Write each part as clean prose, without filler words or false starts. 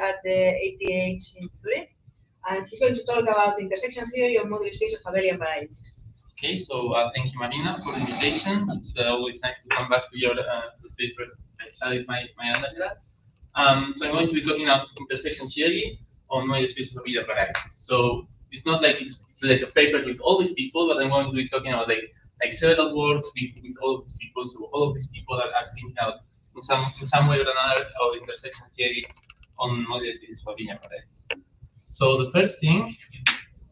at the ETH in Zurich, and he's going to talk about the intersection theory of moduli space of abelian varieties. Okay, so thank you, Marina, for the invitation. It's always nice to come back to your paper I studied my undergrad. So I'm going to be talking about intersection theory on moduli space of abelian varieties. So it's not like it's like a paper with all these people, but I'm going to be talking about like several works with all of these people. So all of these people are thinking out in some way or another about intersection theory on moduli spaces of abelian varieties. So the first thing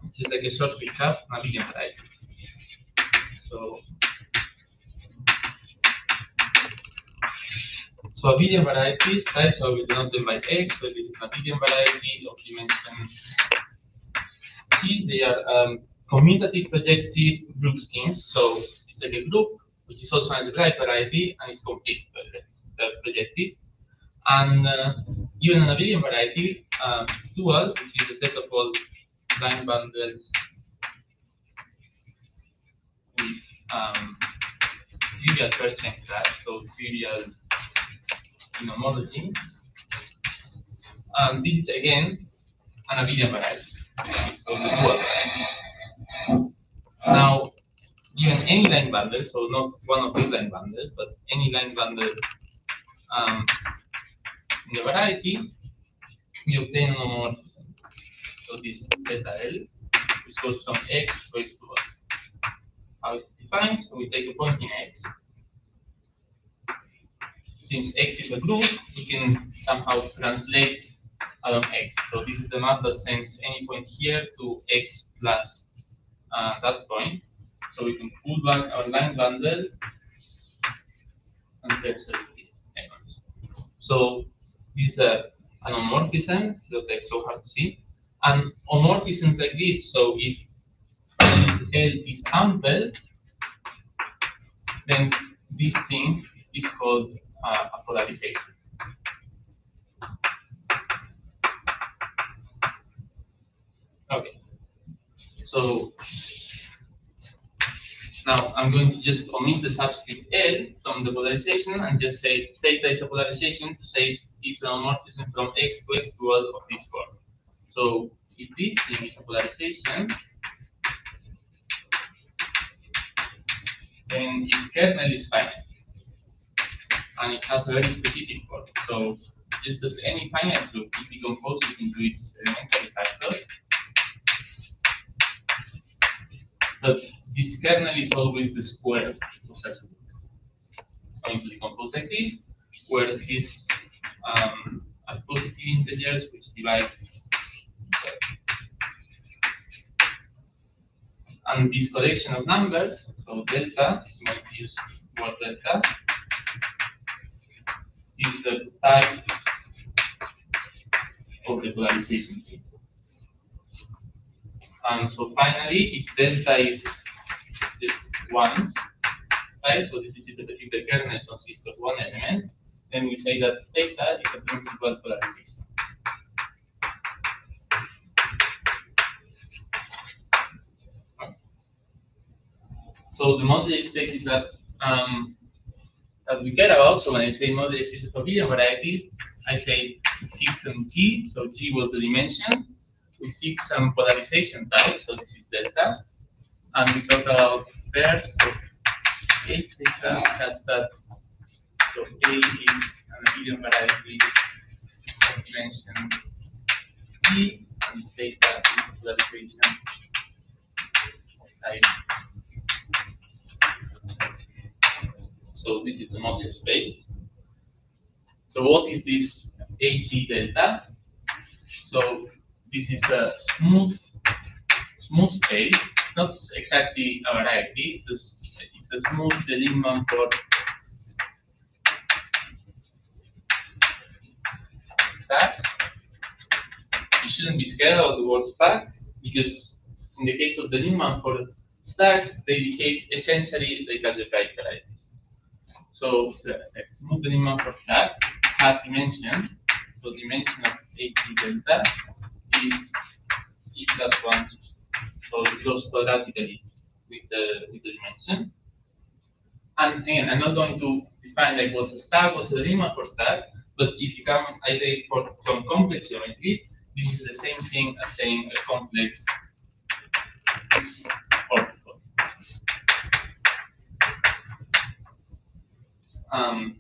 is just like a short recap on abelian varieties. So abelian varieties, right? So we denote them by X. So this is an abelian variety of dimension T. They are commutative projective group schemes. So it's like a group which is also an algebraic variety and is complete projective. And even an abelian variety is dual, which is the set of all line bundles with trivial first-chain class, so trivial homology. And this is again an abelian variety. It's called the dual variety. Now, given any line bundle, so not one of these line bundles, but any line bundle in the variety, we obtain an homomorphism. So this beta L, which goes from X to X to 1. How is it defined? So we take a point in X. Since X is a group, we can somehow translate along X. So this is the map that sends any point here to X plus that point. So we can pull back our line bundle and tensor these elements. So this is an homomorphism, so that's so hard to see. And homomorphisms like this, so if this L is ample, then this thing is called a polarization. Okay, so now I'm going to just omit the subscript L from the polarization and just say theta is a polarization to say it's an homomorphism from X to X dual of this form. So if this thing is a polarization, then its kernel is finite. And it has a very specific form. So just as any finite group, it decomposes into its elementary factor. But this kernel is always the square of such a group. It's going to decompose like this, where these are positive integers which divide each other. And this collection of numbers, so delta, I'm going to use word delta, is the type of the polarization. And so finally, if delta is just ones, right? So this is if the kernel consists of one element, then we say that theta is a principal polarization. So the moduli spaces that we care about. So when I say moduli spaces for abelian varieties, I say fix some G. So G was the dimension. We fix some polarization type. So this is delta, and we talk about pairs of A theta such that so A is an abelian variety of dimension T, and theta is a polarization of type. So this is the moduli space. So what is this AG delta? So this is a smooth space. It's not exactly a variety. It's a smooth Lingman for stack. You shouldn't be scared of the word stack because in the case of the Lingman for stacks, they behave essentially like algebraic varieties. So smooth Lingman for stack has dimension. So dimension of AG delta is G plus 1. So it goes quadratically with the dimension. And again, I'm not going to define like what's a stack, what's the Lingman for stack, But if you come iterate from complex geometry, this is the same thing as saying a complex orbifold.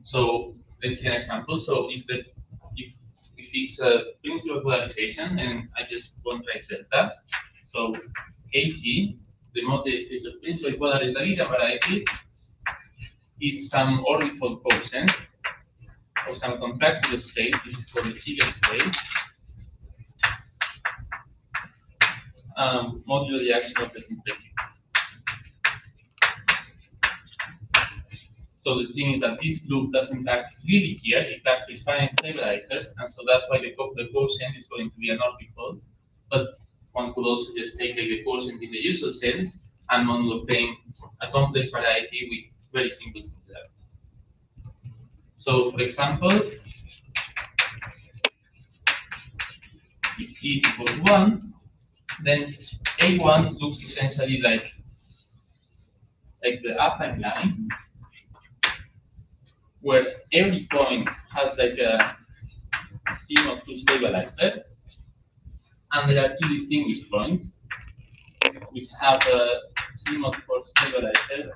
So let's see an example. So if it's a principal polarization, and I just want to write delta, so AG, the model space of principal polarized varieties, is some orbifold quotient or some contractile space. This is called the Seeger space. Modular the action of the symplectic. So the thing is that this group doesn't act really here, it acts with finite stabilizers, and so that's why the quotient is going to be an orbifold. But one could also just take like, the quotient in the usual sense and modulo obtain a complex variety with very simple singularities. So for example, if T is equal to 1, then A1 looks essentially like the affine line, where every point has like a CMOD2 stabilizer, and there are two distinguished points which have a CMOD4 stabilizer.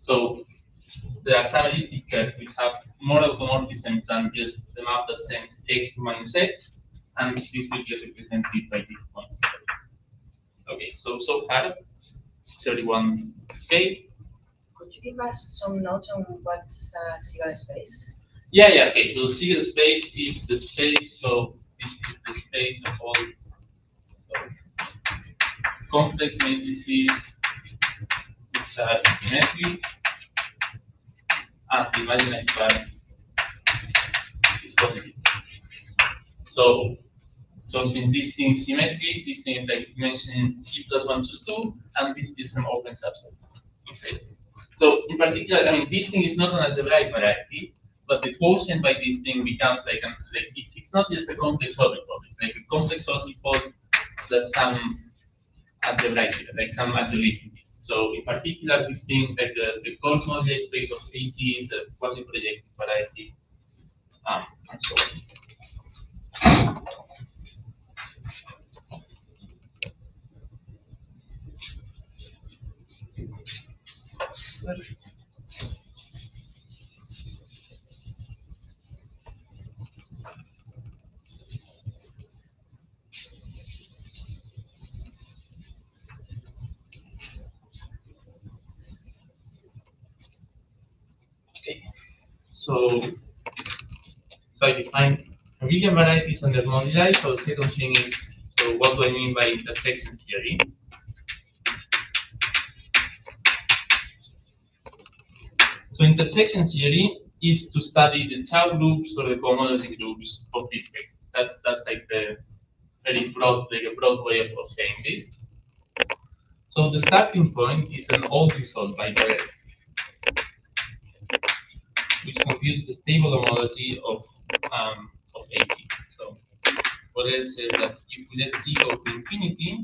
So there are some elliptic curves which have more automorphism than just the map that sends x to minus x, and this will be represented by these points. Okay, so far, is everyone okay? Could you give us some notes on what's Seeger space? Yeah, okay. So Seeger space is the space, so this is the space of all complex matrices which are symmetric, and the imaginary part is positive. So since this thing is symmetric, this thing is like dimension T plus 1 choose 2, and this is an open subset inside. So in particular, I mean, this thing is not an algebraic variety, but the quotient by this thing becomes like it's not just a complex orbifold, it's like a complex orbifold plus some algebraicity, like some algebraicity. So in particular, this thing, like the coarse modular space of AG is a quasi-projective variety, and so on. Okay, so I define abelian varieties under moduli. So the second thing is, so what do I mean by intersection theory? So intersection theory is to study the Chow groups or the cohomology groups of these spaces. That's like the very broad, like a broad way of saying this. So the starting point is an old result by Borel, which computes the stable homology of AT. So Borel says that if we let T go to infinity,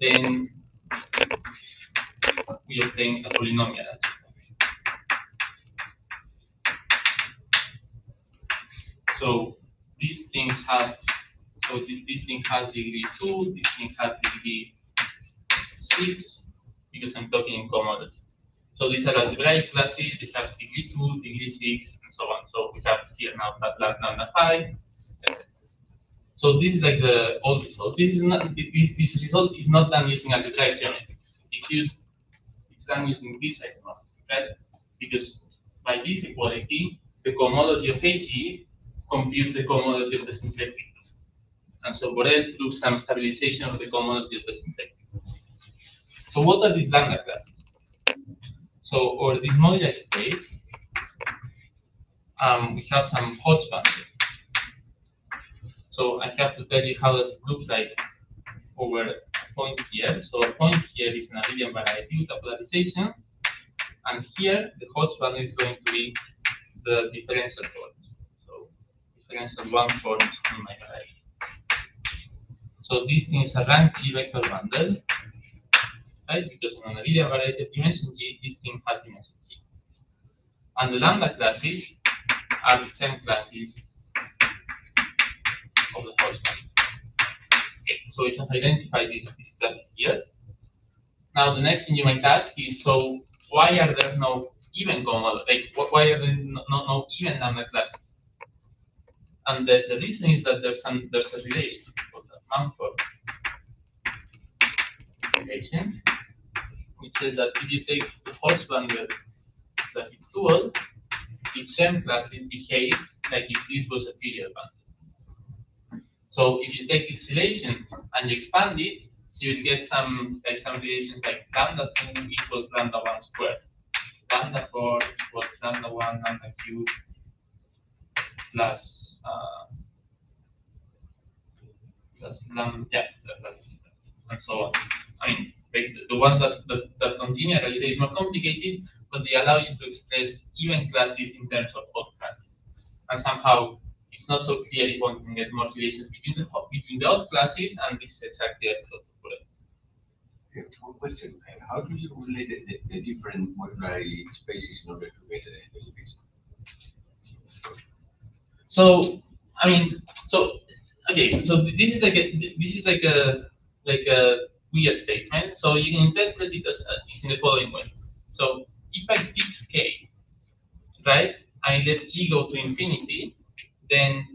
then we obtain a polynomial algebra. So these things have, so this thing has degree 2, this thing has degree 6, because I'm talking in cohomology. So these are algebraic classes, they have degree 2, degree 6, and so on. So we have here now lambda 5, etc. So this is like the old result. This is not this result is not done using algebraic geometry. It's done using this isomorphism, right? Because by this equality, the cohomology of AG computes the cohomology of the symplectic. And so Borel proves some stabilization of the cohomology of the symplectic. So what are these lambda classes? So, or this modular space, we have some Hodge bundle. So I have to tell you how does it look like over a point here. So a point here is an abelian variety with a polarization, and here the Hodge bundle is going to be the differential forms. So differential one forms in my variety. So this thing is a rank G vector bundle, right? Because on an abelian variety of dimension G, this thing has dimension G. And the lambda classes are the same classes of the Hodge map. Okay, so we have identified these classes here. Now the next thing you might ask is, so why are there no even common, like why are there no even lambda classes? And the reason is that there's a relation called the Mumford relation, which says that if you take the Hodge bundle plus its dual, its same classes behave like if this was a trivial bundle. So if you take this relation and you expand it, you will get some relations like lambda 2 equals lambda 1 squared, lambda 4 equals lambda 1 lambda cubed plus and so on. I mean, like the ones that continue are a little bit more complicated, but they allow you to express even classes in terms of odd classes. And somehow it's not so clear if one can get more relations between the odd classes, and this is exactly a result of Oprea. One question: how do you relate the different moduli spaces in order to get a elevation? So I mean, okay, so this is like a weird statement. So you can interpret it as in the following way. So if I fix k, right, I let g go to infinity, then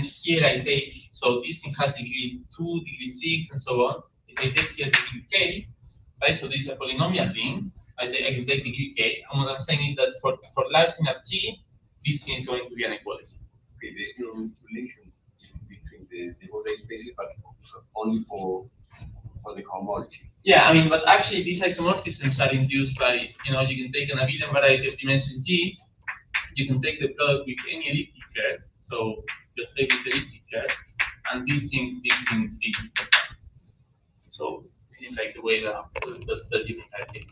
here I take, so this thing has degree 2, degree 6, and so on. If I take here degree k, right, so this is a polynomial thing, I can take degree k, and what I'm saying is that for large enough g, this thing is going to be an equality. Okay, there's no relation between the moduli spaces, but only for the homology. Yeah, I mean, but actually these isomorphisms are induced by, you can take an abelian variety of dimension g, you can take the product with any elliptic curve, so just take the elliptic curve, and this thing is in H. So this is like the way that you can calculate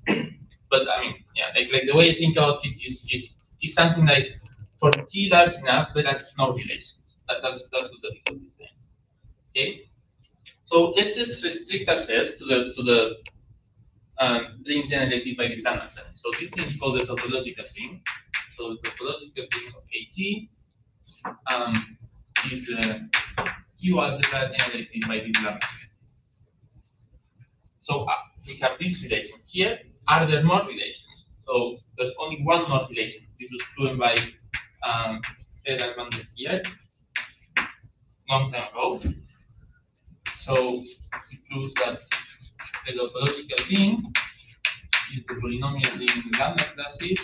it. But I mean, yeah, like the way I think about it is something like for g large enough, there are no relations. That's what the result is saying. Okay. So let's just restrict ourselves to the ring generated by this lambda class. So this thing is called the tautological ring. So the tautological ring of AG is the Q algebra generated by this lambda class. So we have this relation here. Are there more relations? So there's only one more relation. This was proven by Gerard here long time ago. So it proves that the tautological ring is the polynomial ring in lambda classes,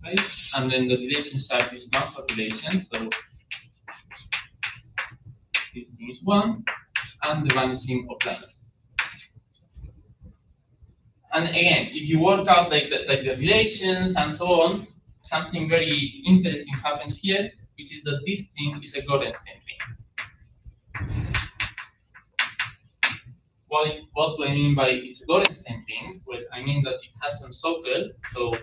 right? And then the relations are these Mumford relations. So this thing is 1, and the vanishing of lambda. And again, if you work out like the relations and so on, something very interesting happens here, which is that this thing is a Gorenstein ring. What do I mean by it's a Gorenstein ring? Well, I mean that it has some socle, so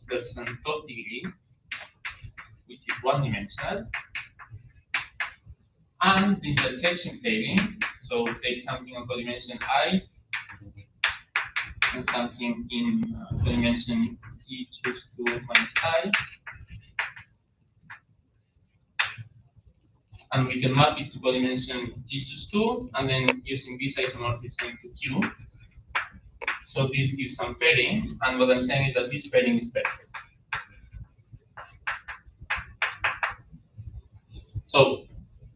there's some top degree, which is one-dimensional, and this intersection pairing. So take something on codimension I and something in codimension G choose 2 minus I. And we can map it to codimension G choose 2, and then using this isomorphism to Q. So this gives some pairing, and what I'm saying is that this pairing is perfect. So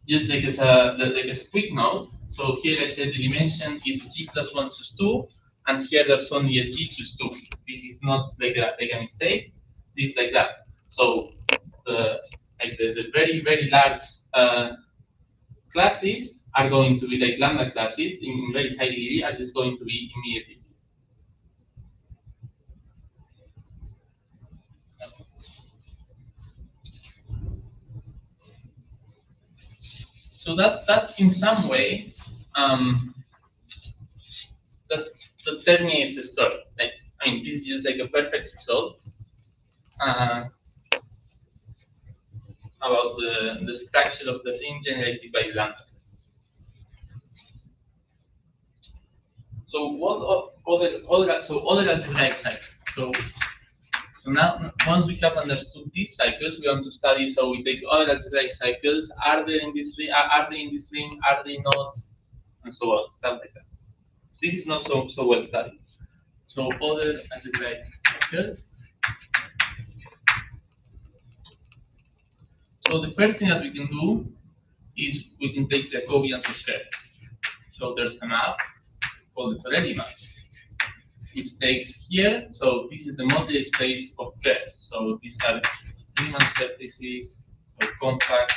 just like as a quick note, so here I said the dimension is G plus 1 choose 2, and here there's only a G choose 2. This is not like a mistake. This is like that. So the very large classes are going to be like lambda classes in very high degree are just going to be immediately zero. So that in some way that terminates the story. Like, I mean, this is just like a perfect result about the structure of the thing generated by the lambda. So other algebraic cycles. So now, once we have understood these cycles, we want to study. So we take other algebraic cycles. Are they in this ring? Are they in this ring? Are they not? And so on, stuff like that. This is not so well studied. So other algebraic cycles. So the first thing that we can do is we can take Jacobians of curves. So there's a map called the Torelli map, which takes here. So this is the moduli space of curves. So these are Riemann surfaces, so compact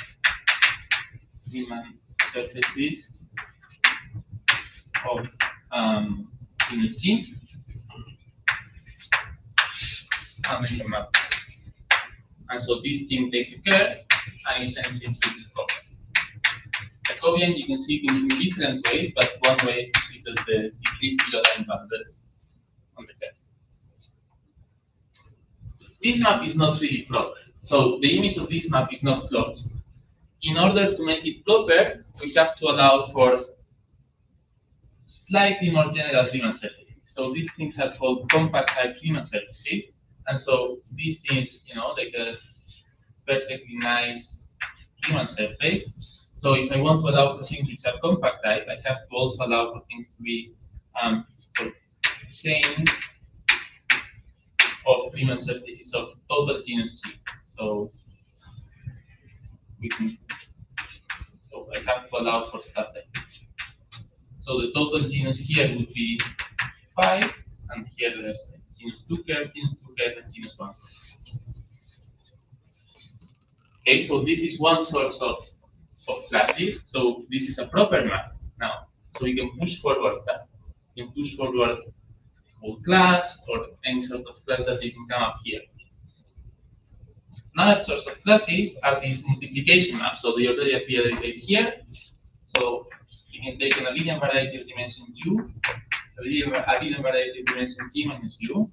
Riemann surfaces of sinus G, and make a map. And so this thing takes a curve and it sends it to this curve. Jacobian, you can see it in different ways, but one way is to see that the decreased zero line boundaries on the curve. This map is not really proper. So the image of this map is not closed. In order to make it proper, we have to allow for slightly more general Riemann surfaces. So these things are called compact type Riemann surfaces. And so these things, like a perfectly nice Riemann surface. So if I want to allow for things which are compact type, I have to also allow for things to be chains of Riemann surfaces of total genus G. So I have to allow for stuff like this. So the total genus here would be 5, and here there's genus 2 curve, genus 2 curve, and genus 1. Okay, so this is one source of classes. So this is a proper map now. So we can push forward stuff. You can push forward whole class or any sort of class that you can come up here. Another source of classes are these multiplication maps. So they already appear right here. So you can take an abelian variety of dimension u, abelian variety of dimension g minus u,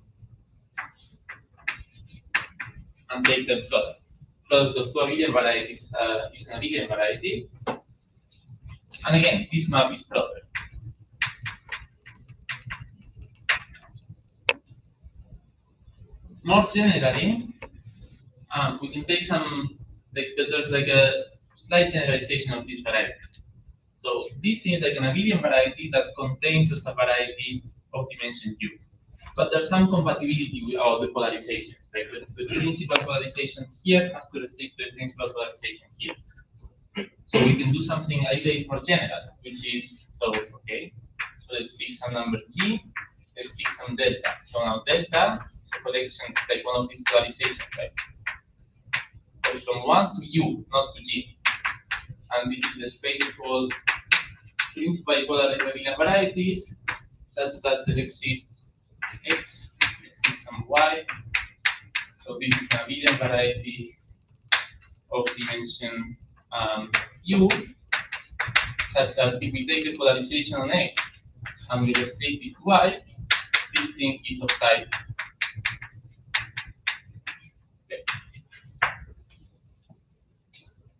and take the product. Product of two abelian varieties is an abelian variety. And again, this map is proper. More generally, we can take some, there's like a slight generalization of these varieties. So this thing is like an abelian variety that contains a variety of dimension u. But there's some compatibility with all the polarizations. Like the principal polarization here has to restrict the principal polarization here. So we can do something I say for general, which is, so let's fix some number G, let's fix some delta. So now delta is a collection, like one of these polarizations, right? Goes from 1 to U, not to G. And this is the space of all principally polarized abelian varieties, such that there exists X, exists some Y. So this is an abelian variety of dimension U, such that if we take the polarization on X and we restrict it to Y, this thing is of type. Okay.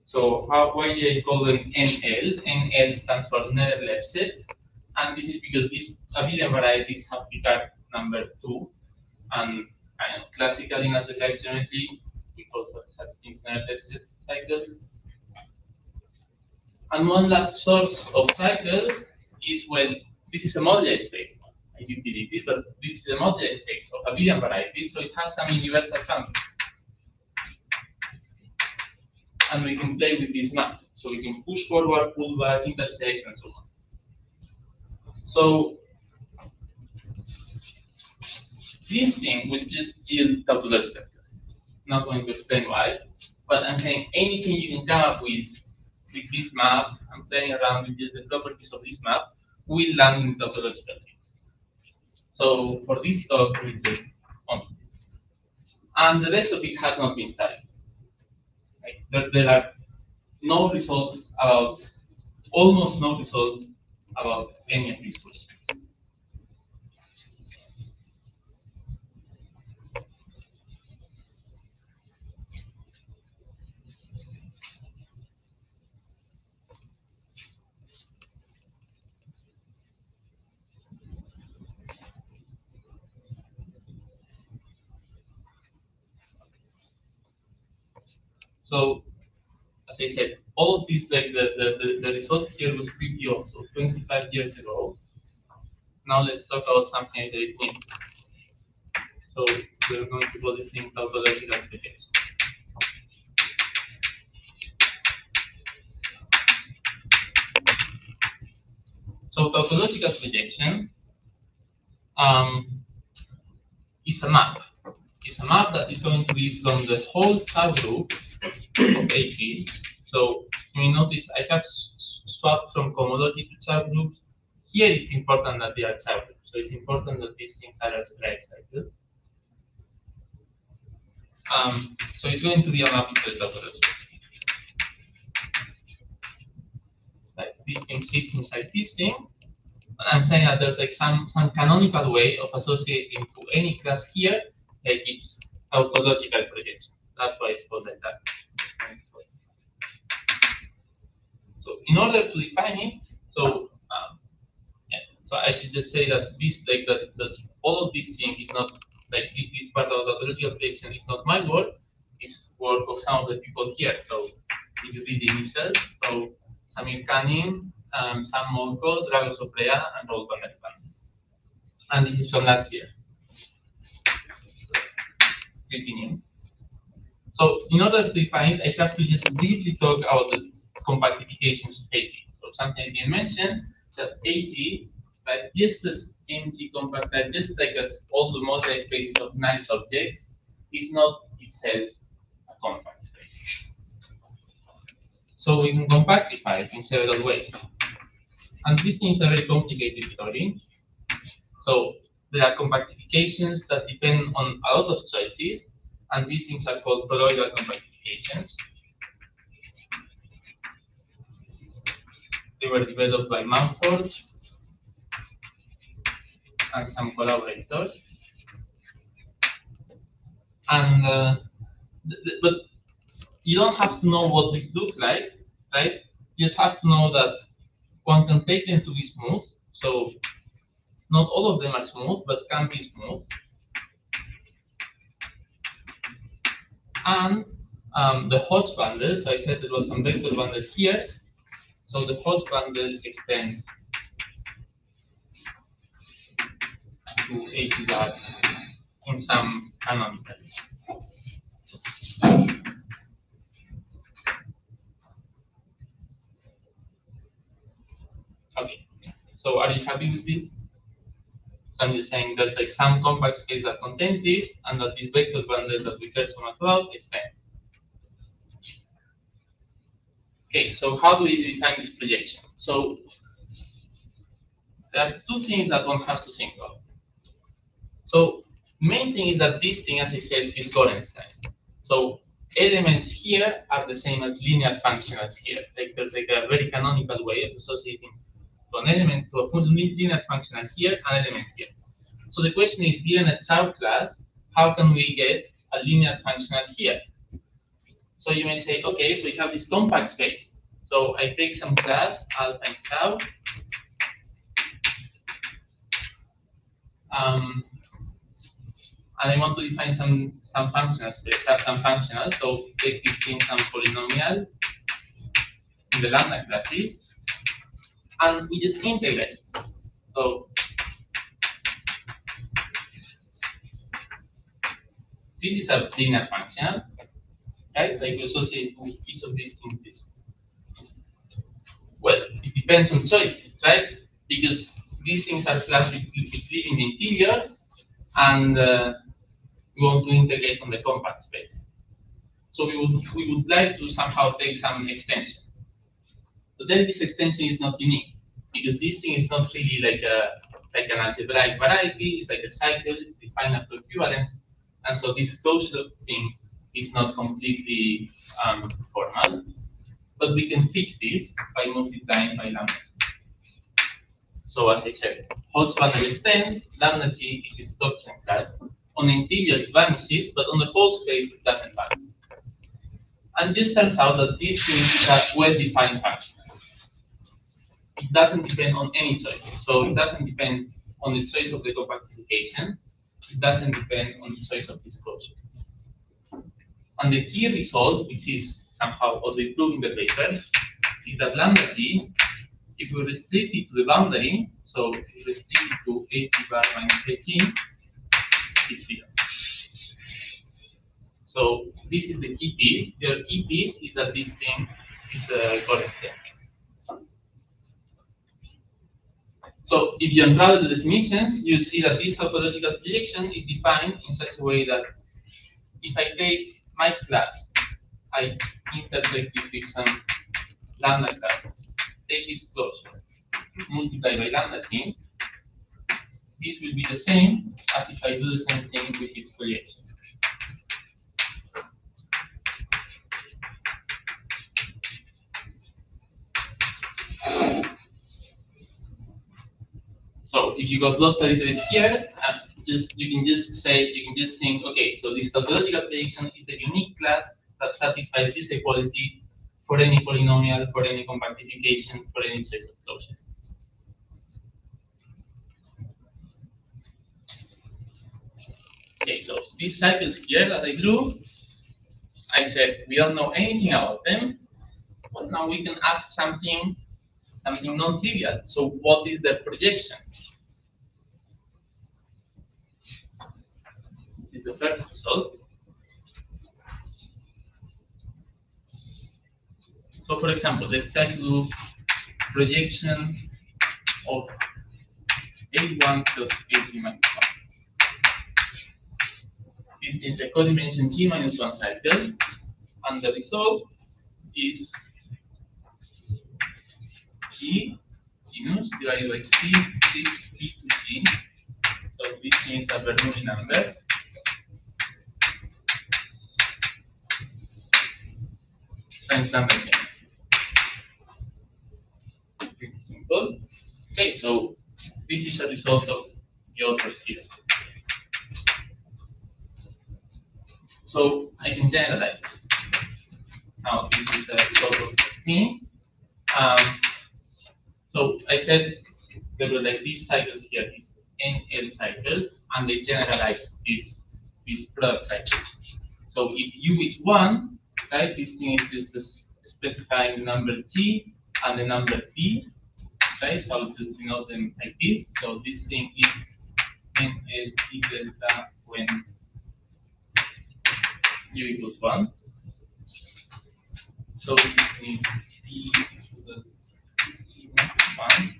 So why did I call them NL? NL stands for Noether-Lefschetz, and this is because these abelian varieties have Picard number 2, and classically in algebraic geometry we call such things Noether-Lefschetz cycles. And one last source of cycles is, well, this is a moduli space. I did delete it, but this is a moduli space of abelian varieties, so it has some universal family. And we can play with this map. So we can push forward, pull back, intersect, and so on. So this thing will just yield tautological classes. Not going to explain why, but I'm saying anything you can come up with this map and playing around with just the properties of this map will land in tautological things. So for this talk, we just on this. And the rest of it has not been studied. Like, there are no results about, almost no results about any of these questions. So as I said, all of this, like the result here was pretty old, so 25 years ago. Now let's talk about something very new. So we're going to call this thing tautological projection. So tautological projection is a map. It's a map that is going to be from the whole subgroup of AG. So you may notice I have swapped from cohomology to subgroups. Here it's important that they are subgroups. So it's important that these things are algebraic cycles. So it's going to be a mapping to the tautology. Like this thing sits inside this thing. And I'm saying that there's like some canonical way of associating to any class here, like it's tautological projection. That's why it's called like that. So in order to define it, so so I should just say that this like that all of this thing is not like this part of the tautological projection is not my work, it's work of some of the people here. So if you read the initials, so Samir Canning, Sam Molko, Dragos Oprea, and Oprea and Pandharipande. And this is from last year. Pretty new. So in order to define it, I have to just briefly talk about the compactifications of AG. So something I didn't mention, that AG, like just as MG compact, like just like as all the moduli spaces of nice objects, is not itself a compact space. So we can compactify it in several ways. And this is a very complicated story. So there are compactifications that depend on a lot of choices, and these things are called toroidal compactifications. They were developed by Mumford and some collaborators. And but you don't have to know what this looks like, right? You just have to know that one can take them to be smooth. So not all of them are smooth, but can be smooth. And the Hodge bundle, so I said there was some vector bundle here. So the Hodge bundle extends to Aitor in some canonical. Okay, so are you happy with this? So I'm just saying there's like some compact space that contains this, and that this vector bundle that we heard so much about extends. Okay, so how do we define this projection? So there are two things that one has to think of. So main thing is that this thing, as I said, is Gorenstein. So elements here are the same as linear functionals here. Like there's like a very canonical way of associating to an element to a full linear functional here, an element here. So the question is, given a Chow class, how can we get a linear functional here? So you may say, okay, so we have this compact space. So I take some class, alpha and Chow. And I want to define some functional space, some functional. So take this thing, some polynomial in the lambda classes, and we just integrate. So this is a linear function, right? Like we associate with each of these things. Well, it depends on choices, right? Because these things are class which live in the interior, and we want to integrate on the compact space. So we would like to somehow take some extension. But then this extension is not unique, because this thing is not really like an algebraic variety, it's like a cycle, it's defined after equivalence, and so this closure thing is not completely formal. But we can fix this by multiplying by lambda. So as I said, Hodge bundle extends, lambda g is its doctrine class. On the interior it vanishes, but on the whole space it doesn't vanish. And it just turns out that this thing is a well-defined function. It doesn't depend on any choices. So it doesn't depend on the choice of the compactification. It doesn't depend on the choice of disclosure. And the key result, which is somehow what they prove in the paper, is that lambda t, if we restrict it to the boundary, so if we restrict it to at bar minus at, is 0. So this is the key piece. The key piece is that this thing is correct. So if you unravel the definitions, you see that this tautological projection is defined in such a way that if I take my class, I intersect it with some lambda classes, take its closure, multiply by lambda t, this will be the same as if I do the same thing with its projection. So if you got lost a little bit here, you can just think, okay, so this tautological prediction is the unique class that satisfies this equality for any polynomial, for any compactification, for any choice of closure. Okay, so these cycles here that I drew, I said we don't know anything about them, but now we can ask something non-trivial. So what is the projection? This is the first result. So for example, let's try to do projection of A1 plus AC minus 1. This is a codimension G minus 1 cycle, and the result is G genus divided by C 6 B to G. So this means a Bernoulli number. Times lambda G. Pretty simple. Okay, so this is a result of the authors here. So I can generalize this. Now this is a result of me. So I said there were like these cycles here, these NL cycles, and they generalize this product cycle. So if U is 1, right, this thing is just this specifying the number G and the number D, right? So I'll just denote them like this. So this thing is NL G delta when U equals 1. So this thing is D to the G equals 1.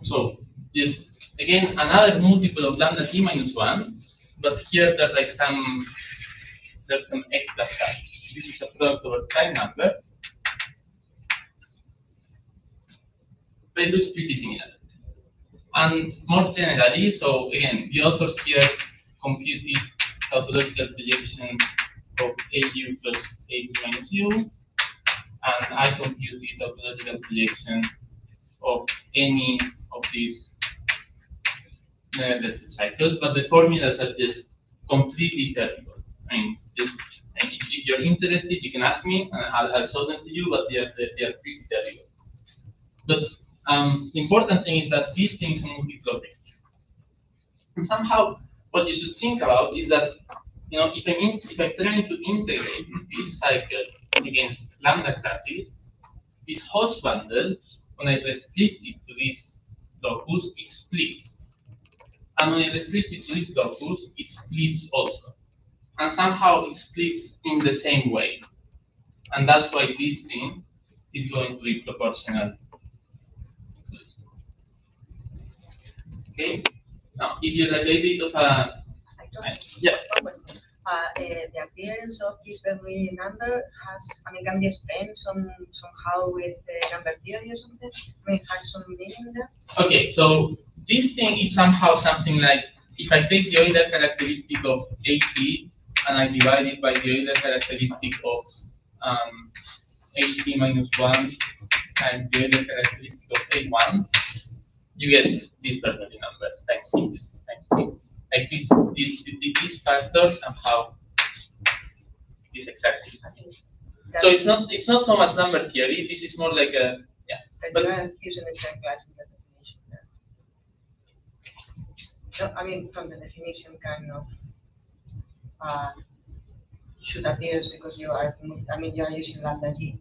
So just again another multiple of lambda t minus 1, but here there's some extra stuff. This is a product over prime numbers, but it looks pretty similar. And more generally, so again, the authors here computed tautological projection of AU plus AC minus U, and I computed tautological projection of any of these Noether-Lefschetz cycles, but the formulas are just completely terrible. I mean, if you're interested, you can ask me, and I'll show them to you, but they are pretty terrible. But the important thing is that these things are multiple of this. And somehow, what you should think about is that, you know, if I'm trying to integrate this cycle against lambda classes, this Hodge bundle, when I restrict it to this locus, it splits. And when I restrict it to this locus, it splits also. And somehow it splits in the same way. And that's why this thing is going to be proportional to this. Okay? Now, if you relate it of a... Yeah. The appearance of this Bernoulli number can be explained somehow with the number theory or something? I mean, has some meaning there? Okay, so this thing is somehow something like, if I take the Euler characteristic of HE and I divide it by the Euler characteristic of HE minus 1 times the Euler characteristic of A1, you get this Bernoulli number times 6 times 6. Like this factor somehow is exactly the same. So it's not so much number theory. This is more like a But you are using the same class in the definition. No, I mean from the definition, kind of should appear because you are. I mean you are using lambda g.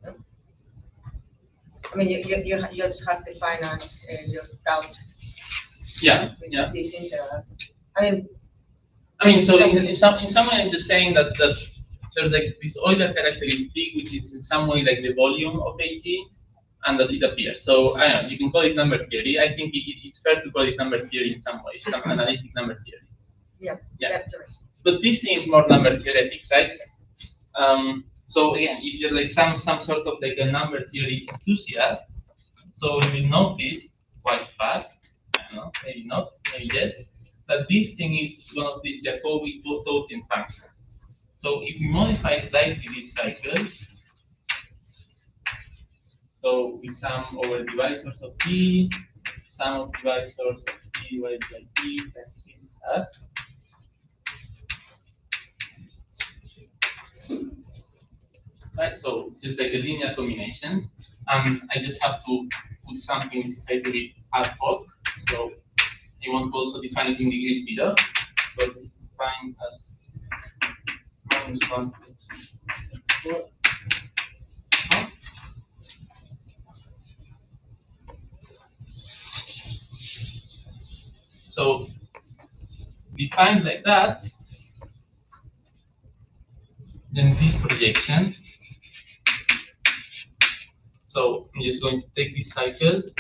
No? I mean you just have defined as your doubt. Yeah. This integral. I mean, so in some way, I'm just saying that there's like this Euler characteristic, which is in some way like the volume of AG, and that it appears. So I don't know, you can call it number theory. I think it's fair to call it number theory in some ways, some analytic number theory. Yeah. But this thing is more number theoretic, right? So again, if you're like some sort of like a number theory enthusiast, so you will notice quite fast, I don't know, maybe not, maybe yes, that this thing is one of these Jacobi Taussian functions. So if we modify slightly this cycle, so we sum over divisors of T, sum of divisors of T divided by T times this as. Right, so it's just like a linear combination, and I just have to put something which is a little bit ad hoc. So you want to also define it in degree 0, but this is defined as -1.4. So defined like that, then this projection. So I'm just going to take these cycles,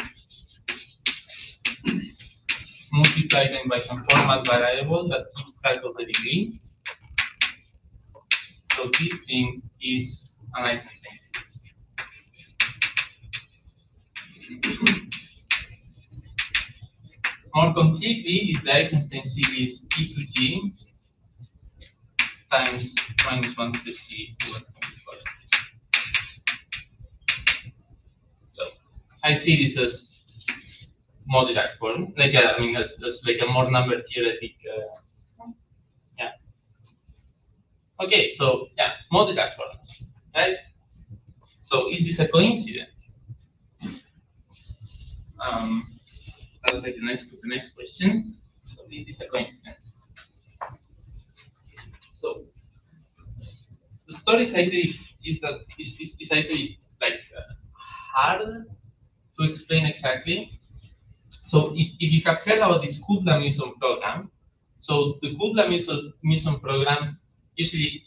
multiply them by some format variable that keeps track of the degree. So this thing is an Eisenstein series. More completely is the Eisenstein series E to G times -1 to the G over 24. So I see this as modular form, like I mean, as like a more number theoretic. Yeah. Okay, so yeah, modular forms, right? So is this a coincidence? That's like the next question. So is this a coincidence? So the story is actually like hard to explain exactly. So if you have heard about this Kudla-Milson program, so the Kudla-Milson program usually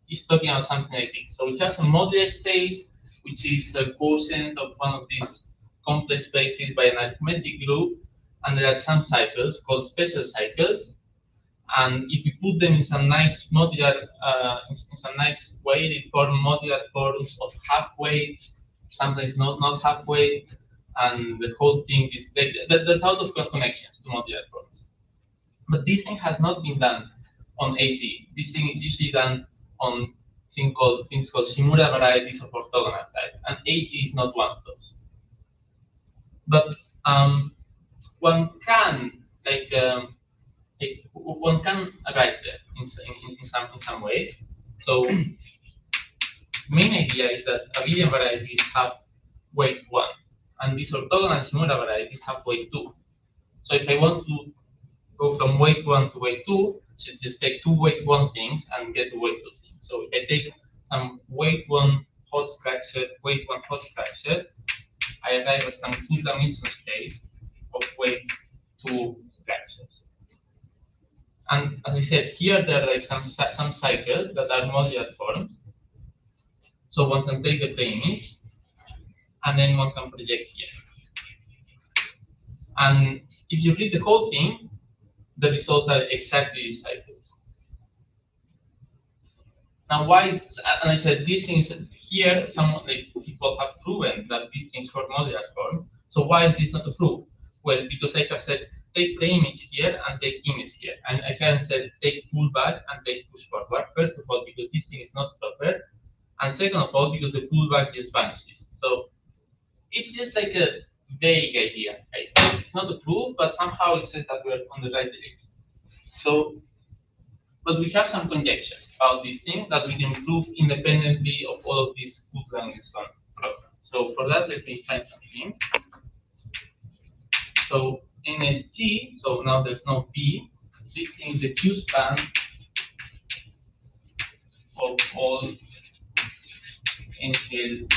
is talking about something like this. So it has a modular space, which is a quotient of one of these complex spaces by an arithmetic group, and there are some cycles called special cycles. And if you put them in some nice modular, in some nice way, they form modular forms of half-weight, sometimes not half-weight, and the whole thing is like there's a lot of connections to modular forms. But this thing has not been done on AG. This thing is usually done on things called Shimura varieties of orthogonal type, and AG is not one of those. But one can one can arrive there in some way. So main idea is that abelian varieties have weight 1, and these orthogonal Shimura varieties have weight 2. So if I want to go from weight 1 to weight 2, I should just take two weight 1 things and get the weight 2 thing. So if I take some weight 1 Hodge structure, weight 1 Hodge structure, I arrive at some Kudla-Milson space of weight 2 structures. And as I said, here there are like some cycles that are modular forms. So one can take the plane image, and then one can project here. And if you read the whole thing, the results are exactly these cycles. Now, why is, and I said these things here, some like people have proven that these things form modular form. So why is this not a proof? Well, because I have said take the image here and take image here, and I haven't said take pull back and take push forward. First of all, because this thing is not proper, and second of all, because the pull back just vanishes. So it's just like a vague idea. Right? It's not a proof, but somehow it says that we're on the right direction. So But we have some conjectures about this thing that we can prove independently of all of these good languages on program. So for that, let me find some things. So in a G, so now there's no P, this thing is the Q span of all NLGDs.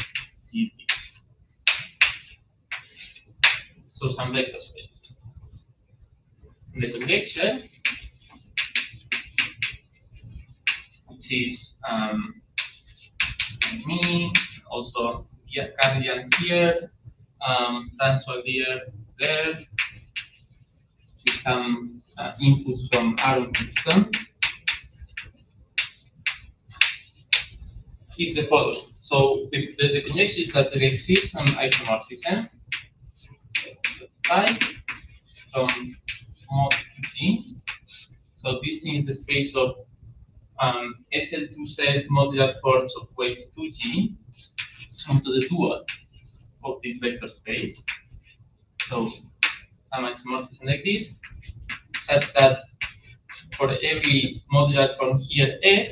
So some vector space. In the conjecture, which is me, also Lian here, François there, with some inputs from Aaron Kingston, is the following. So the conjecture is that there exists some isomorphism phi from mod G. So this is the space of SL2Z modular forms of weight 2G onto the dual of this vector space. So some isomorphism like this, such that for every modular form here F,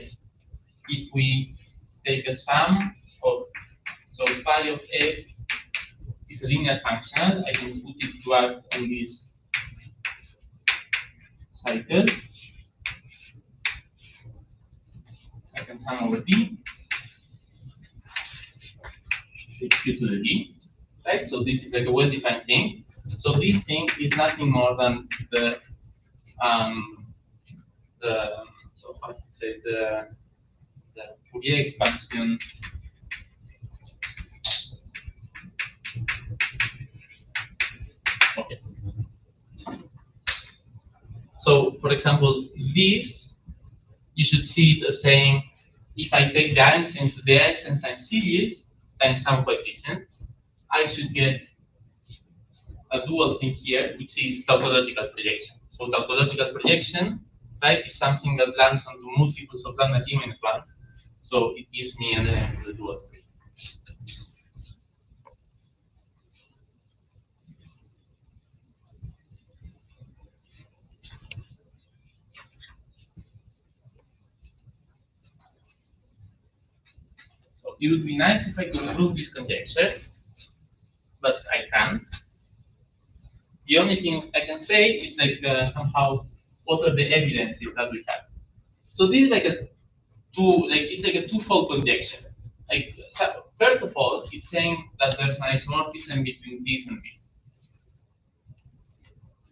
if we take a sum of, so phi of F is a linear function, I can put it to act on this cycle. I can sum over D, take Q to the D, right? So this is like a well-defined thing. So this thing is nothing more than the so how to say the Fourier expansion okay. So for example, this you should see it as saying if I take the Einstein series times some coefficient, I should get a dual thing here, which is tautological projection. So tautological projection, right, is something that lands onto multiples of lambda G minus 1. So it gives me an element of the dual space. So it would be nice if I could prove this conjecture, but I can't. The only thing I can say is like somehow what are the evidences that we have. So this is like it's like a twofold conjecture. Like so first of all, it's saying that there's an isomorphism between this and this.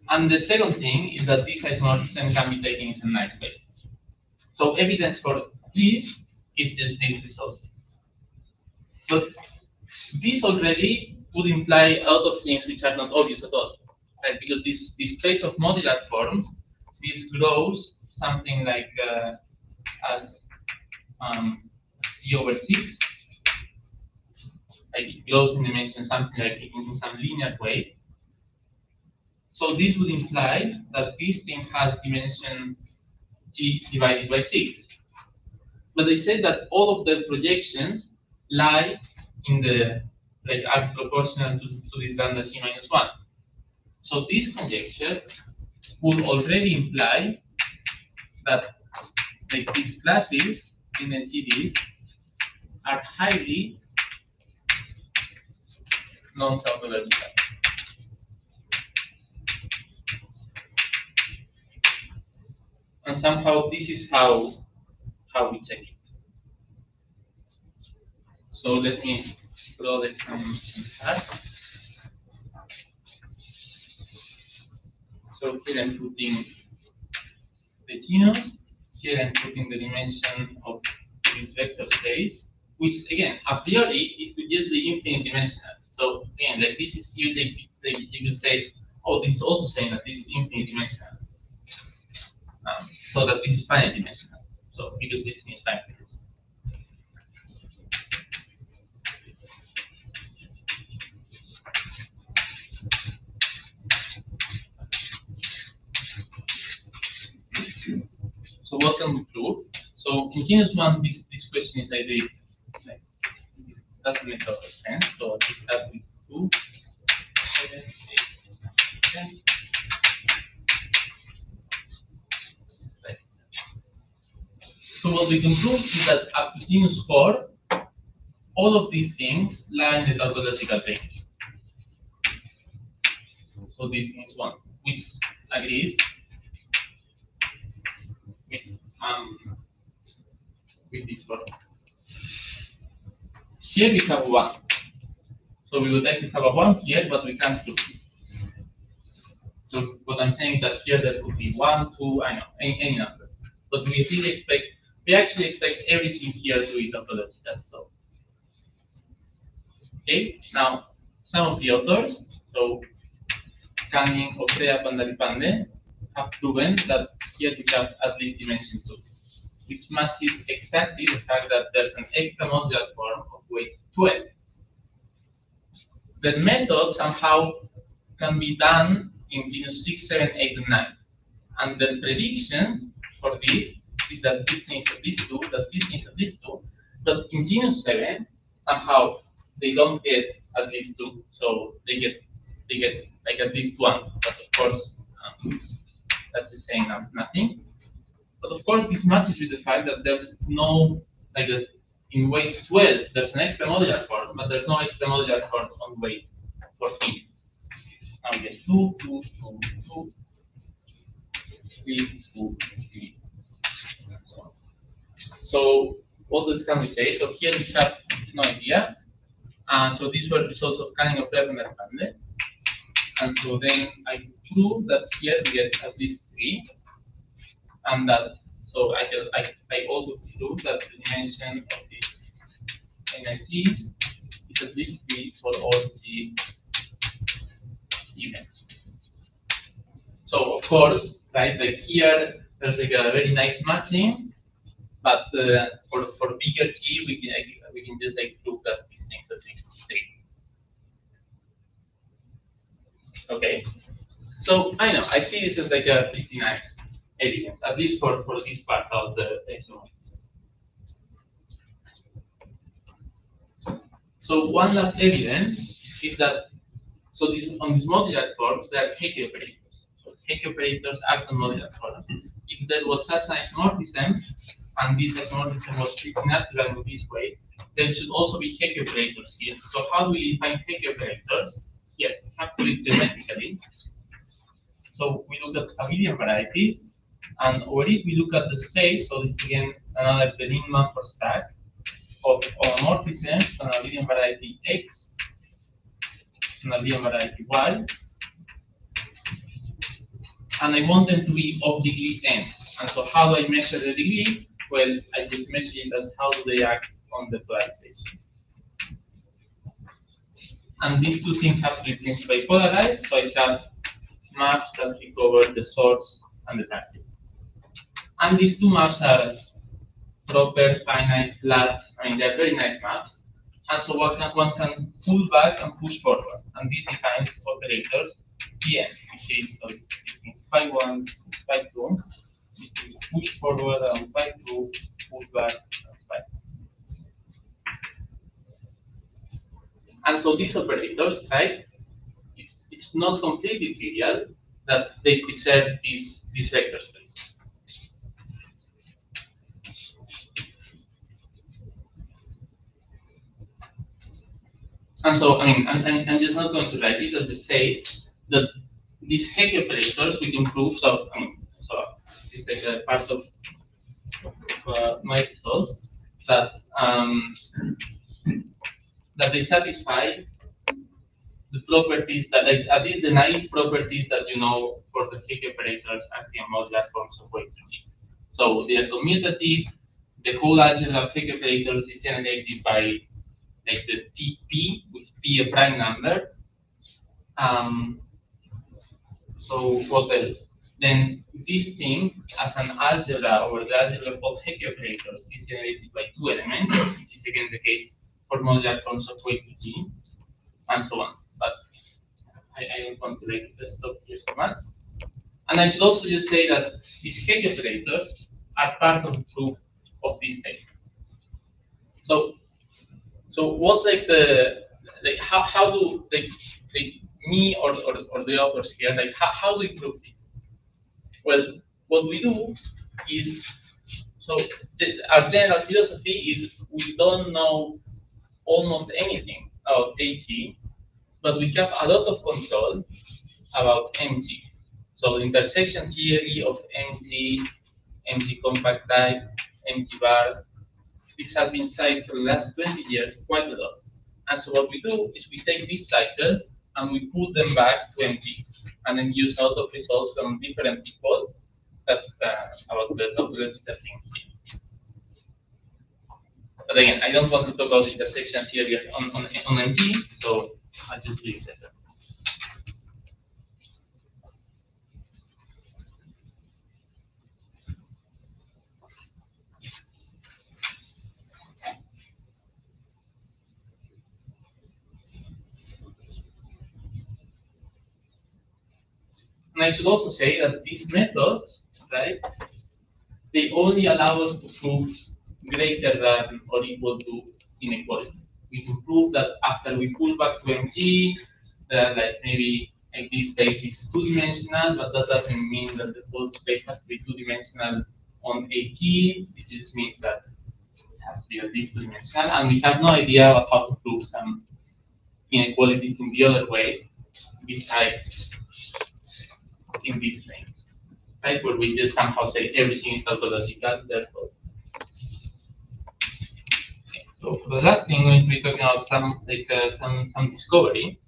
And the second thing is that this isomorphism can be taken in a nice way. So evidence for this is just this result. But this already would imply a lot of things which are not obvious at all, right? Because this space of modular forms, this grows something like as G over 6. Like it grows in dimension something like in some linear way. So this would imply that this thing has dimension G divided by 6. But they say that all of the projections lie in the like are proportional to this lambda G minus 1. So this conjecture would already imply that like these classes in NGDs are highly non-tautological. And somehow this is how we check it. So let me draw the some chart. So here I'm putting the genus. Here I'm putting the dimension of this vector space, which again, a priori, it could just be infinite dimensional. So again, like this is you could say, oh, this is also saying that this is infinite dimensional. So that this is finite dimensional. So because this is finite dimensional. So what can we prove? So in genus one, this question is like doesn't make a lot of sense. So I start with 2, 7, 8, 10. So what we can prove is that up to genus 4, all of these things lie in the tautological range. So this is one, which agrees with this form. Here we have 1. So we would like to have a 1 here, but we can't prove it. So what I'm saying is that here there could be 1, 2, I know, any number. But we actually expect everything here to be tautological. So okay, now some of the authors, so Canning, Oprea, Pandharipande, have proven that here we have at least dimension 2, which matches exactly the fact that there's an extramodular form of weight 12. The method somehow can be done in genus 6, 7, 8, and 9. And the prediction for this is that this thing is at least 2, that this thing is at least 2, but in genus 7, somehow they don't get at least 2, so they get like at least 1. But of course, that's the same nothing. But of course, this matches with the fact that there's no, like in weight 12, there's an extramodular form, but there's no extramodular form on weight 14. Now we get 2, 2, 2, 2, 3, 2, 3. So what else can we say? So here we have no idea. So these were results of Canning, Oprea, and Pandharipande. And so then I prove that here we get at least 3. And that, so I also prove that the dimension of this energy is at least 3 for all G events. So of course, right, like here there's like a very nice matching, but for bigger G we can just like prove that these things at least 3. Okay, so I know I see this as like a pretty nice evidence, at least for this part of the experiment. So one last evidence is that on these modular forms there are Hecke operators. So Hecke operators act on modular forms. If there was such an isomorphism, and this isomorphism was pretty natural in this way, there should also be Hecke operators here. So how do we define Hecke operators? Yes, we have to do it geometrically. So we look at abelian varieties, and over it we look at the space. So this again another Beningman for stack of homomorphism on an abelian variety X, an abelian variety Y, and I want them to be of degree n. And so how do I measure the degree? Well, I just measure it as how do they act on the polarization. And these two things have to be principally polarized, so I have maps that recover the source and the target. And these two maps are proper, finite, flat. I mean, they're very nice maps. And so one can pull back and push forward. And this defines operators Pn, which is, so this is phi 1, this is phi 2, this is push forward and phi 2, pull back and phi 2. And so these operators, right, it's not completely trivial that they preserve this vector space. And so, I mean, I'm just not going to write it. I'll just say that these Hecke operators we can prove. So, I mean, so this is like a part of my results that that they satisfy the properties that, like, at least the naive properties that you know for the Hecke operators acting on modular forms of weight G. So they are commutative. The whole algebra of Hecke operators is generated by like the TP with P a prime number. So what else? Then this thing as an algebra or the algebra of Hecke operators is generated by 2 elements, which is again the case for modular forms of weight G, and so on. But I don't want to like stop here so much. And I should also just say that these Hecke operators are part of the proof of this thing. So what's like the how do me or the authors here how do we prove this? Well, what we do is So our general philosophy is we don't know almost anything about AT, but we have a lot of control about MT. So the intersection theory of MT, MT compact type, MT bar, this has been studied for the last 20 years quite a lot. And so what we do is we take these cycles and we pull them back to MT, and then use a lot of results from different people that about the tautological thing here. But again, I don't want to talk about intersection theory on MT, so I'll just leave it there. And I should also say that these methods, right, they only allow us to prove greater than or equal to inequality. We can prove that after we pull back to MT, that like maybe like this space is two-dimensional, but that doesn't mean that the whole space has to be two-dimensional on AT. It just means that it has to be at least two-dimensional, and we have no idea about how to prove some inequalities in the other way, besides in this plane, right? Where we just somehow say everything is tautological, therefore. Okay. So for the last thing, we're going to be talking about some some discovery.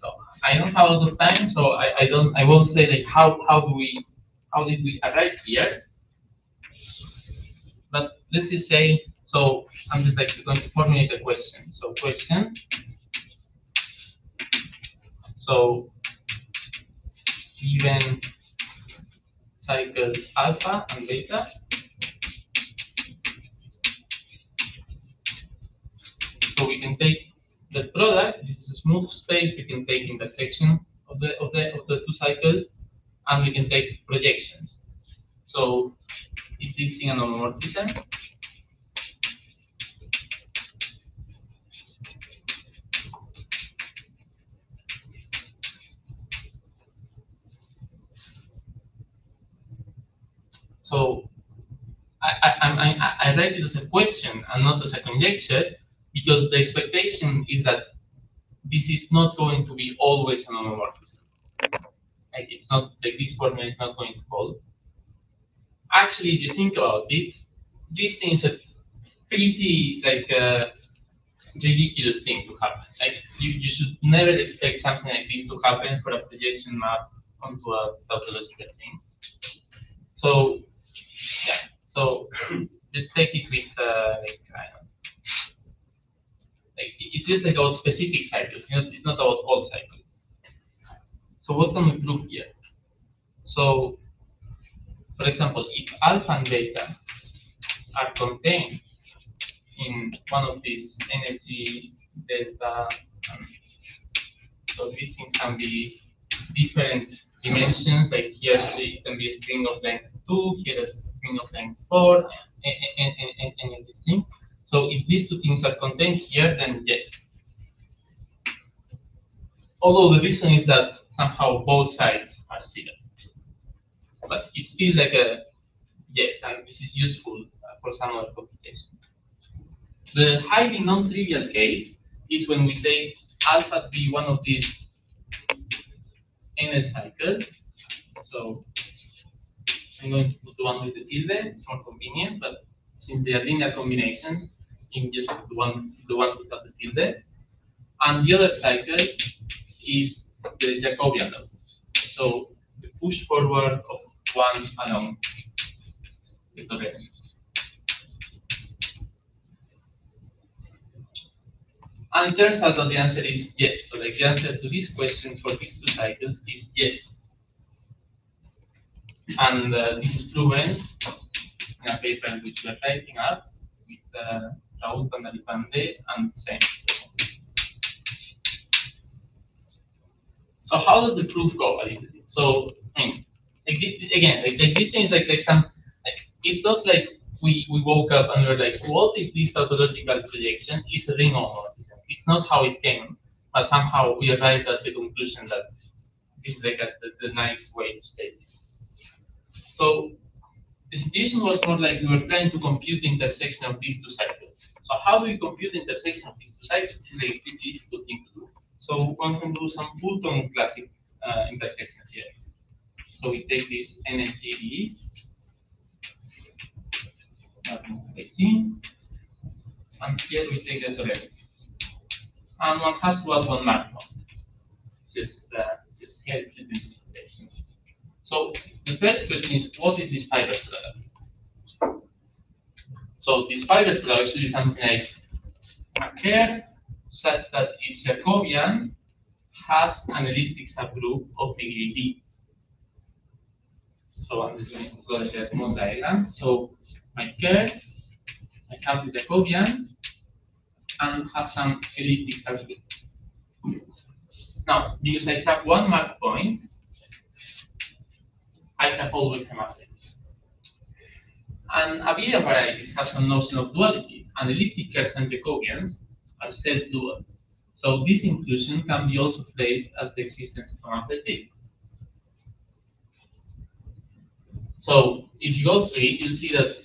So I don't have a lot of time, so I won't say like how did we arrive here. But let's just say, so I'm just like going to formulate a question. So question. So given cycles alpha and beta, so we can take the product. This is a smooth space. We can take intersection of the two cycles, and we can take projections. So is this thing an homomorphism? So I write it as a question and not as a conjecture, because the expectation is that this is not going to be always an homomorphism. Like it's not like this formula is not going to hold. Actually, if you think about it, this thing is a pretty like ridiculous thing to happen. Like you should never expect something like this to happen for a projection map onto a tautological thing. So yeah, so just take it with like I don't know. Like it's just like about specific cycles. It's not about all cycles. So what can we prove here? So, for example, if alpha and beta are contained in one of these energy delta, so these things can be different dimensions. Like here, it can be a string of length 2. Here, a string of length 4, and any of these things. So if these two things are contained here, then yes. Although the reason is that somehow both sides are zero. But it's still like a yes, and this is useful for some other computation. The highly non-trivial case is when we take alpha to be one of these NL cycles. So I'm going to put the one with the tilde, it's more convenient, but since they are linear combinations, you can just put the ones without the tilde. And the other cycle is the Jacobian law. So the push forward of one along the torrent. And it turns out that the answer is yes. So like the answer to this question for these two cycles is yes. And this is proven in a paper which we are typing up with Oprea and Pandharipande and Chern. So how does the proof go a little bit? So I mean, like, again, like this thing is like some. Like, it's not like we woke up and we were like, what if this tautological projection is a ring homomorphism? It's not how it came but somehow we arrived at the conclusion that this is like the nice way to state it. So the situation was more like we were trying to compute the intersection of these two cycles. So how do we compute the intersection of these two cycles? It's like a pretty difficult thing to do. So one can do some Fulton classic intersection here. So we take this NHGD, 18, and here we take the direct. And one has to add one mark on. Just help the interpretation. So the first question is, what is this fiber product? So this fiber product should be something like a curve such that its Jacobian has an elliptic subgroup of degree d. So I'm just going to draw a small diagram. So my curve, I have the Jacobian and has some elliptic subgroup. Now, because I have one mark point, I have always a matrix. And abelian varieties have some notion of duality, and elliptic curves and Jacobians are self-dual. So this inclusion can be also placed as the existence of a matrix. So if you go through it, you'll see that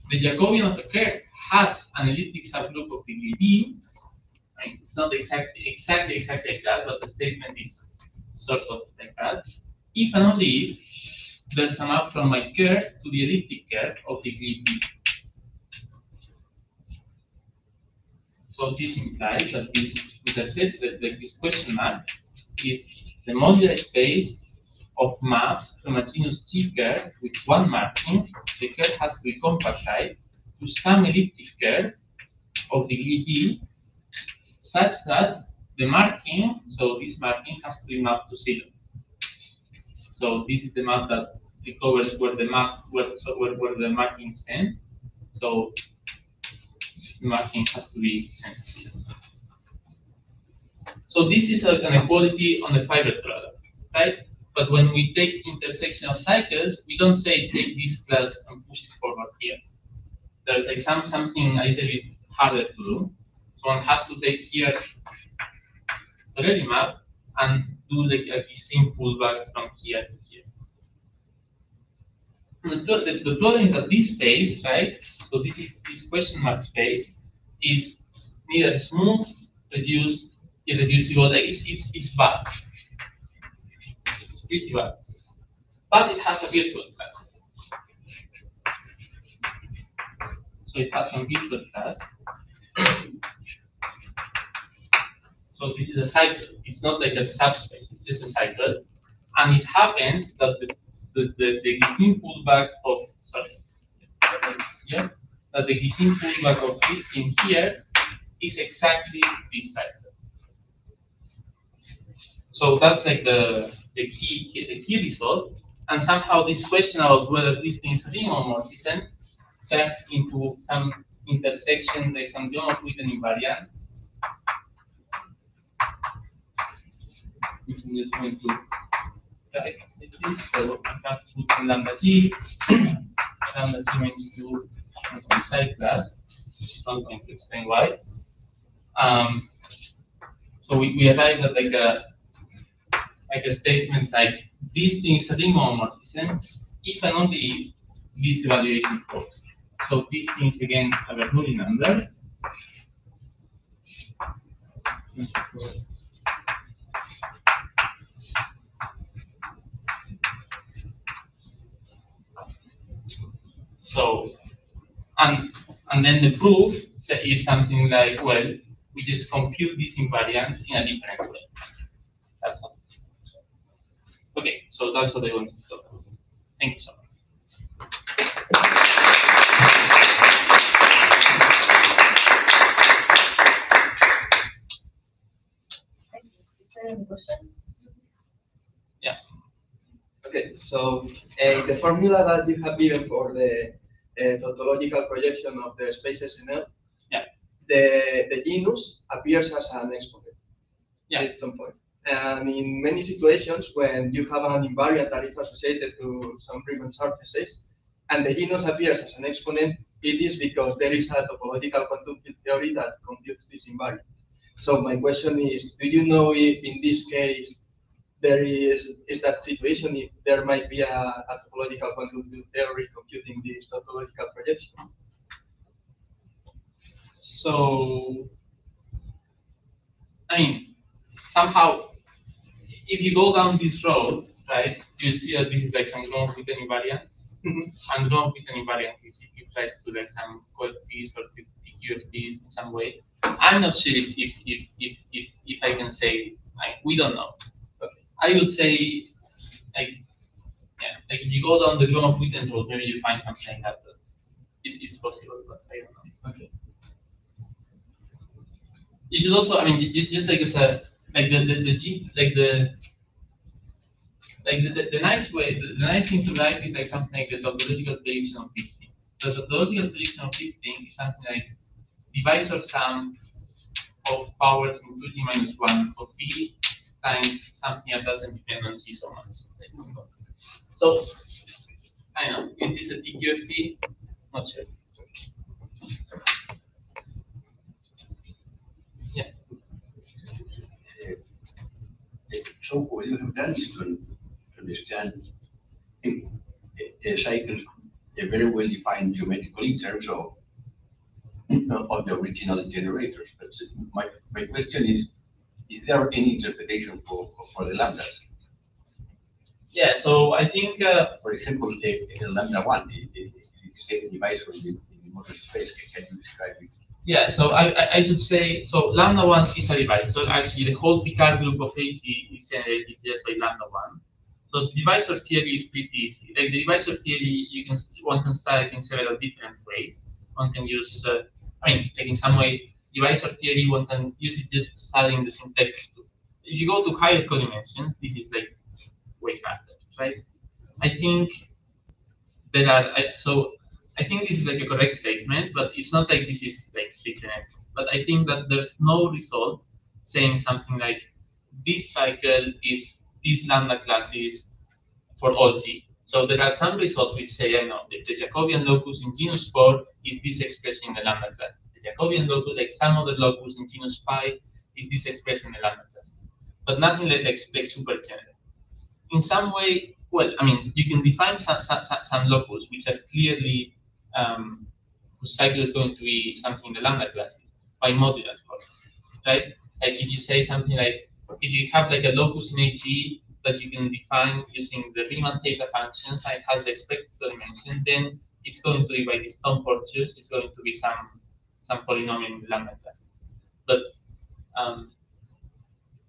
the Jacobian of a curve has an elliptic subgroup of degree d. I mean, it's not exactly like that, but the statement is sort of like that. If and only if there's a map from my curve to the elliptic curve of degree d. So this implies that this intercept, that this question mark is the modular space of maps from a genus G curve with one marking. The curve has to be compacted to some elliptic curve of degree d, such that the marking, so this marking has to be mapped to 0. So this is the map that recovers where the marking is sent. So the marking has to be sent to 0. So this is an equality on the fiber product, right? But when we take intersection of cycles, we don't say take this class and push it forward here. There's like something a little bit harder to do. So one has to take here the ready map and do like the same pullback from here to here. The problem is that this space, right? So this question mark space is neither smooth, reduced, irreducible. Like it's bad. It's pretty bad. But it has a virtual class. So it has some virtual class. So this is a cycle. It's not like a subspace. It's just a cycle, and it happens that the Gisin pullback of that the Gisin pullback of this thing here is exactly this cycle. So that's like the key result, and somehow this question about whether this thing is a ring homomorphism turns into some intersection, like some geometrically invariant. Which I'm just going to write it is. So I have to put some lambda g minus 2 and some psi class. I'm not going to explain why. So we arrive at like a statement like this thing is a ring homomorphism if and only if this evaluation holds. So these things again have a Bernoulli number. So, and then the proof is something like, well, we just compute this invariant in a different way. That's all. Okay, so that's what I wanted to talk about. Thank you so much. Thank you. Is there any question? Yeah. Okay, so the formula that you have given for the tautological projection of the spaces in L, yeah, the genus appears as an exponent, yeah, at some point. And in many situations, when you have an invariant that is associated to some Riemann surfaces, and the genus appears as an exponent, it is because there is a topological quantum field theory that computes this invariant. So my question is, do you know if in this case there is that situation, if there might be a topological quantum field theory computing this tautological projection? So, I mean, somehow, if you go down this road, right, you'll see that this is like some growth-witten invariant, and growth-witten invariant implies to like some QFTs or TQFTs in some way. I'm not sure if I can say, we don't know. Okay. I would say, like, yeah, like if you go down the growth-witten road, maybe you find something that it's possible, but I don't know. Okay. You should also, I mean, just like as a like the nice way, the nice thing to write is like something like the tautological prediction of this thing. So the tautological prediction of this thing is something like divisor sum of powers in 2g minus 1 of b times something that doesn't depend on c so much. So I know, is this a TQFT? Not sure. Yeah. So what you have done is to understand cycles very well defined geometrically in terms of the original generators. But my question is there any interpretation for the lambdas? Yeah, so I think, for example, lambda 1, it's a divisor in the model space. Can you describe it? Yeah, so I should say, so lambda 1 is a divisor. So actually, the whole Picard group of AG is generated just by lambda 1. So the divisor theory is pretty easy. Like the divisor theory, one can start in several different ways. One can use, I mean, like in some way, divisor theory, one can use it just studying the syntax. If you go to higher codimensions, this is like way harder, right? I think there are, so I think this is like a correct statement, but it's not like this is like fixed. But I think that there's no result saying something like this cycle is these lambda classes for all g. So there are some results which say, I know, the Jacobian locus in genus 4 is this expression in the lambda classes. The Jacobian locus, like some other locus in genus 5, is this expression in the lambda classes. But nothing like super general. In some way, well, I mean, you can define some locus which are clearly whose cycle is going to be something in the lambda classes by modular forms, right? Like if you say something like, if you have like a locus in AG that you can define using the Riemann theta functions and it has the expected dimension, then it's going to be by this Tom Porteous, it's going to be some polynomial in the lambda classes.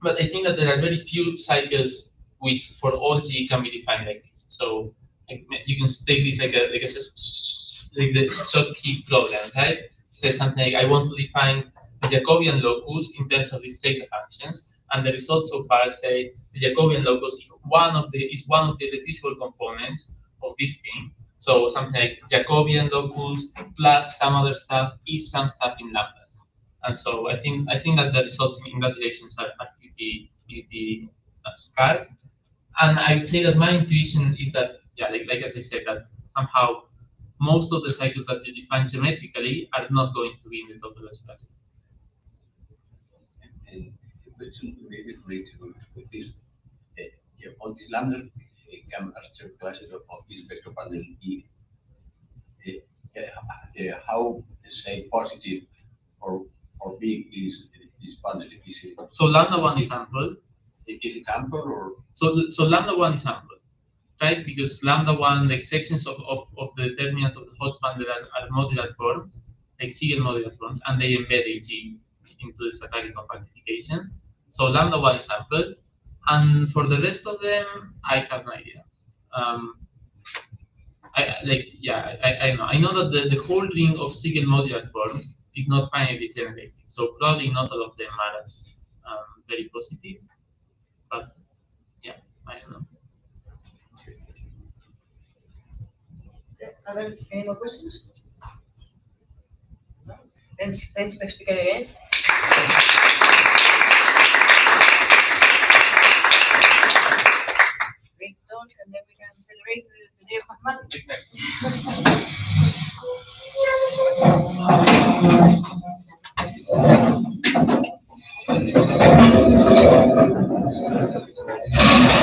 But I think that there are very few cycles which for all G can be defined like this. So like, you can take this like the Schottky problem, right? It says something like I want to define the Jacobian locus in terms of these theta functions, and the results so far say the Jacobian locus is one of the irreducible components of this thing. So something like Jacobian locus plus some other stuff is some stuff in lambdas. And so I think that the results in that direction are pretty scarce. And I would say that my intuition is that, yeah, like as I said, that somehow most of the cycles that you define geometrically are not going to be in the tautological category. And the question maybe related with this, all these lambda come as classes of this vector bundle E. How, say, positive or big is this bundle? So lambda 1 is ample. Is it ample or? So lambda 1 is ample, right? Because lambda 1, like sections of the determinant of the Hodge bundle are modular forms, like Siegel modular forms, and they embed AG into the static compactification. So lambda 1 is ample. And for the rest of them, I have no idea. I know. I know that the whole ring of Siegel modular forms is not finally generated, so probably not all of them are very positive. But yeah, I don't know. Are there any more questions? No? Thanks, speaker again.